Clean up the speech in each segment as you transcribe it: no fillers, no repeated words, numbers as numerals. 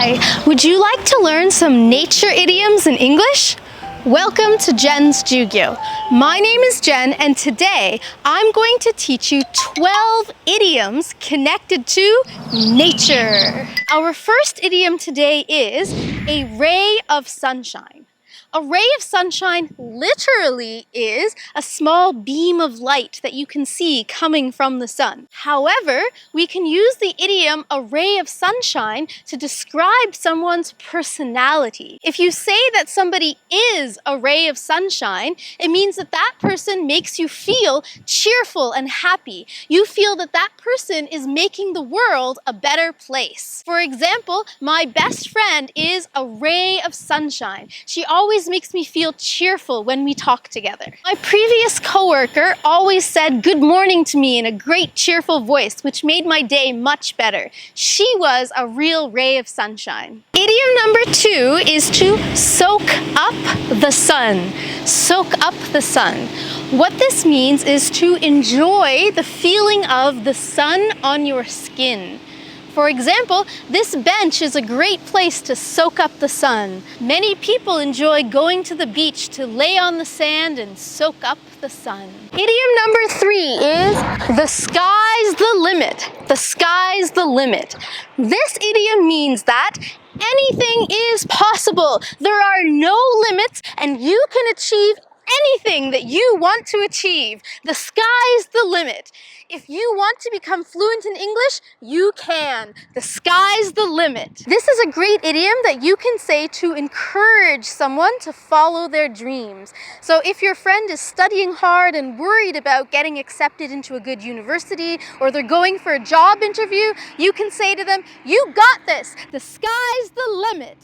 Hi, would you like to learn some nature idioms in English? Welcome to Jen's Jyugyou. My name is Jen, and today I'm going to teach you 12 idioms connected to nature. Our first idiom today is a ray of sunshine. A ray of sunshine literally is a small beam of light that you can see coming from the sun. However, we can use the idiom a ray of sunshine to describe someone's personality. If you say that somebody is a ray of sunshine, it means that that person makes you feel cheerful and happy. You feel that that person is making the world a better place. For example, my best friend is a ray of sunshine. She always makes me feel cheerful when we talk together. My previous coworker always said good morning to me in a great cheerful voice, which made my day much better. She was a real ray of sunshine. Idiom number 2 is to soak up the sun. Soak up the sun. What this means is to enjoy the feeling of the sun on your skin. For example, this bench is a great place to soak up the sun. Many people enjoy going to the beach to lay on the sand and soak up the sun. Idiom number 3 is the sky's the limit. The sky's the limit. This idiom means that anything is possible. There are no limits and you can achieve anything that you want to achieve. The sky's the limit. If you want to become fluent in English, you can. The sky's the limit. This is a great idiom that you can say to encourage someone to follow their dreams. So if your friend is studying hard and worried about getting accepted into a good university, or they're going for a job interview, you can say to them, "You got this. The sky's the limit."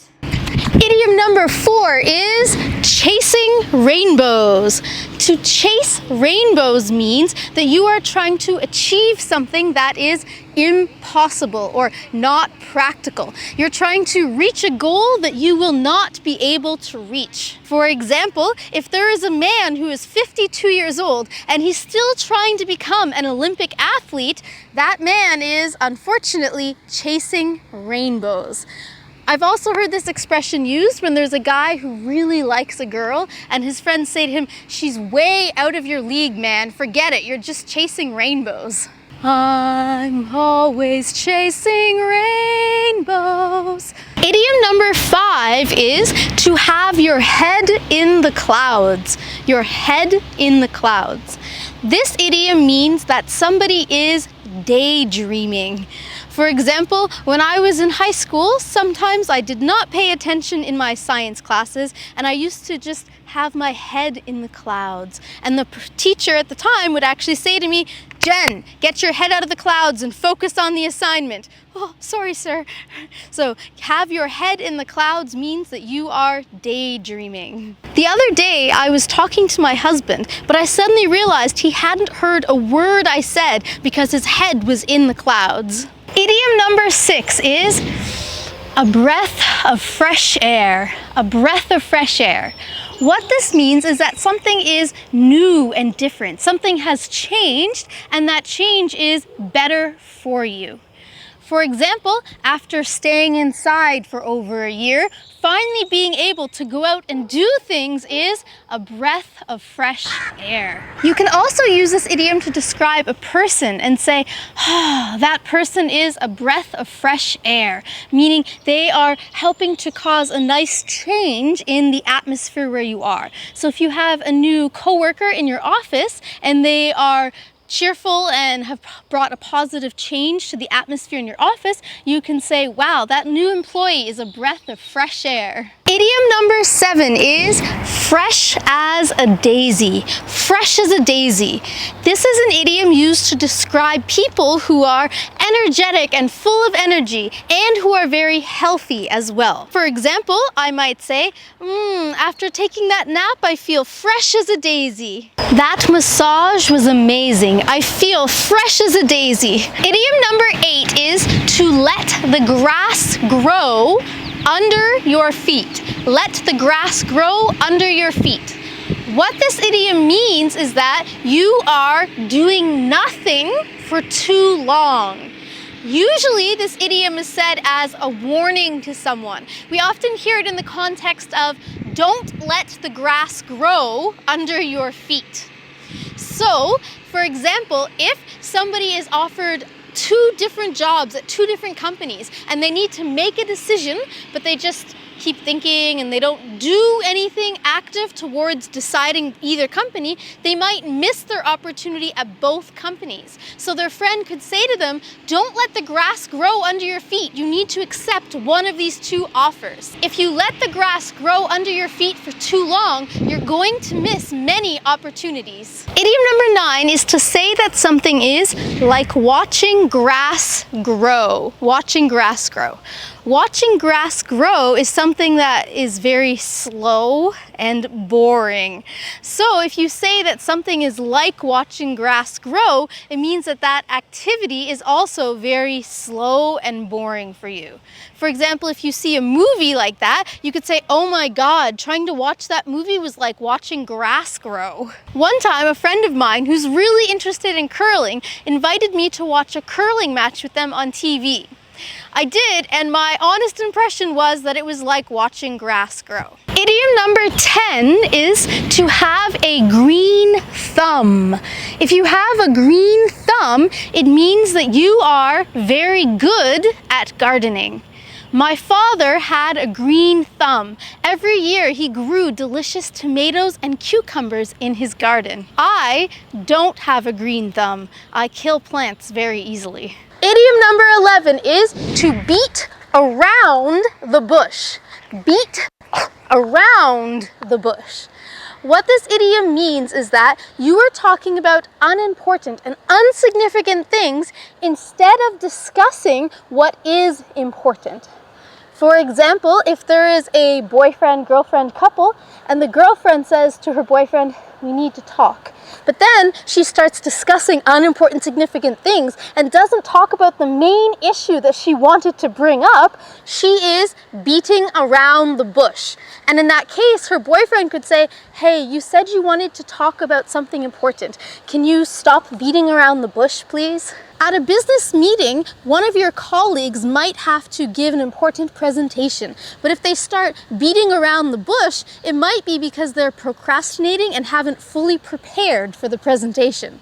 Idiom number 4 is chasing rainbows. To chase rainbows means that you are trying to achieve something that is impossible or not practical. You're trying to reach a goal that you will not be able to reach. For example, if there is a man who is 52 years old and he's still trying to become an Olympic athlete, that man is unfortunately chasing rainbows. I've also heard this expression used when there's a guy who really likes a girl and his friends say to him, "She's way out of your league, man. Forget it. You're just chasing rainbows." I'm always chasing rainbows. Idiom number 5 is to have your head in the clouds. Your head in the clouds. This idiom means that somebody is daydreaming. For example, when I was in high school, sometimes I did not pay attention in my science classes and I used to just have my head in the clouds. And the teacher at the time would actually say to me, "Jen, get your head out of the clouds and focus on the assignment." "Oh, sorry, sir." So have your head in the clouds means that you are daydreaming. The other day I was talking to my husband, but I suddenly realized he hadn't heard a word I said because his head was in the clouds. Idiom number 6 is a breath of fresh air. A breath of fresh air. What this means is that something is new and different. Something has changed, and that change is better for you. For example, after staying inside for over a year, finally being able to go out and do things is a breath of fresh air. You can also use this idiom to describe a person and say, "Oh, that person is a breath of fresh air," meaning they are helping to cause a nice change in the atmosphere where you are. So if you have a new coworker in your office and they are cheerful and have brought a positive change to the atmosphere in your office, you can say, "Wow, that new employee is a breath of fresh air." Idiom number 7 is fresh as a daisy. Fresh as a daisy. This is an idiom used to describe people who are energetic and full of energy and who are very healthy as well. For example, I might say, "After taking that nap, I feel fresh as a daisy." That massage was amazing. I feel fresh as a daisy. Idiom number 8 is to let the grass grow under your feet. Let the grass grow under your feet. What this idiom means is that you are doing nothing for too long. Usually, this idiom is said as a warning to someone. We often hear it in the context of, don't let the grass grow under your feet. So, for example, if somebody is offered 2 different jobs at 2 different companies and they need to make a decision, but they just keep thinking and they don't do anything active towards deciding either company, they might miss their opportunity at both companies. So their friend could say to them, don't let the grass grow under your feet. You need to accept one of these 2 offers. If you let the grass grow under your feet for too long, you're going to miss many opportunities. Idiom number 9 is to say that something is like watching grass grow. Watching grass grow. Watching grass grow is something that is very slow and boring. So if you say that something is like watching grass grow, it means that that activity is also very slow and boring for you. For example, if you see a movie like that, you could say, oh my God, trying to watch that movie was like watching grass grow. One time, a friend of mine who's really interested in curling invited me to watch a curling match with them on TV. I did, and my honest impression was that it was like watching grass grow. Idiom number 10 is to have a green thumb. If you have a green thumb, it means that you are very good at gardening. My father had a green thumb. Every year he grew delicious tomatoes and cucumbers in his garden. I don't have a green thumb. I kill plants very easily. Idiom number 11 is to beat around the bush. Beat around the bush. What this idiom means is that you are talking about unimportant and insignificant things instead of discussing what is important. For example, if there is a boyfriend-girlfriend couple and the girlfriend says to her boyfriend, we need to talk. But then she starts discussing unimportant, significant things and doesn't talk about the main issue that she wanted to bring up. She is beating around the bush. And in that case, her boyfriend could say, hey, you said you wanted to talk about something important. Can you stop beating around the bush, please? At a business meeting, one of your colleagues might have to give an important presentation, but if they start beating around the bush, it might be because they're procrastinating and haven't fully prepared for the presentation.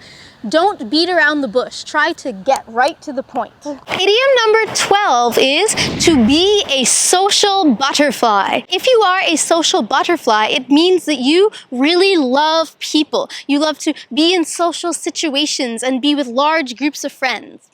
Don't beat around the bush. Try to get right to the point. Idiom number 12 is to be a social butterfly. If you are a social butterfly, it means that you really love people. You love to be in social situations and be with large groups of friends.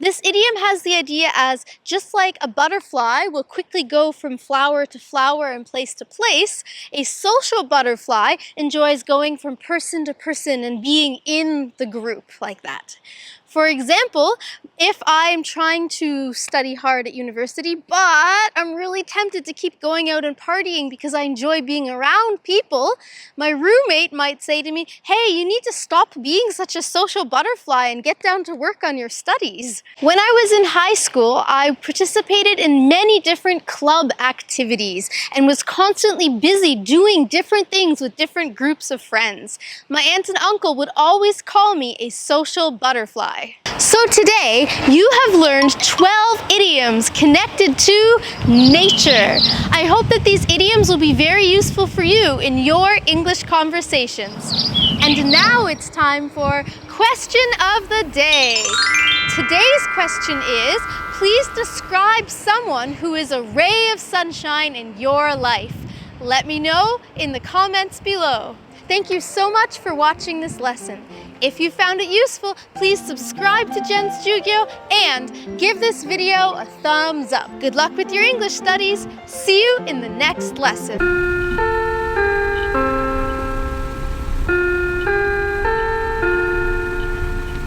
This idiom has the idea as just like a butterfly will quickly go from flower to flower and place to place, a social butterfly enjoys going from person to person and being in the group like that. For example, if I'm trying to study hard at university, but I'm really tempted to keep going out and partying because I enjoy being around people, my roommate might say to me, hey, you need to stop being such a social butterfly and get down to work on your studies. When I was in high school, I participated in many different club activities and was constantly busy doing different things with different groups of friends. My aunt and uncle would always call me a social butterfly. So today, you have learned 12 idioms connected to nature. I hope that these idioms will be very useful for you in your English conversations. And now it's time for Question of the Day. Today's question is, please describe someone who is a ray of sunshine in your life. Let me know in the comments below. Thank you so much for watching this lesson. If you found it useful, please subscribe to Jen's Jyugyou and give this video a thumbs up. Good luck with your English studies. See you in the next lesson.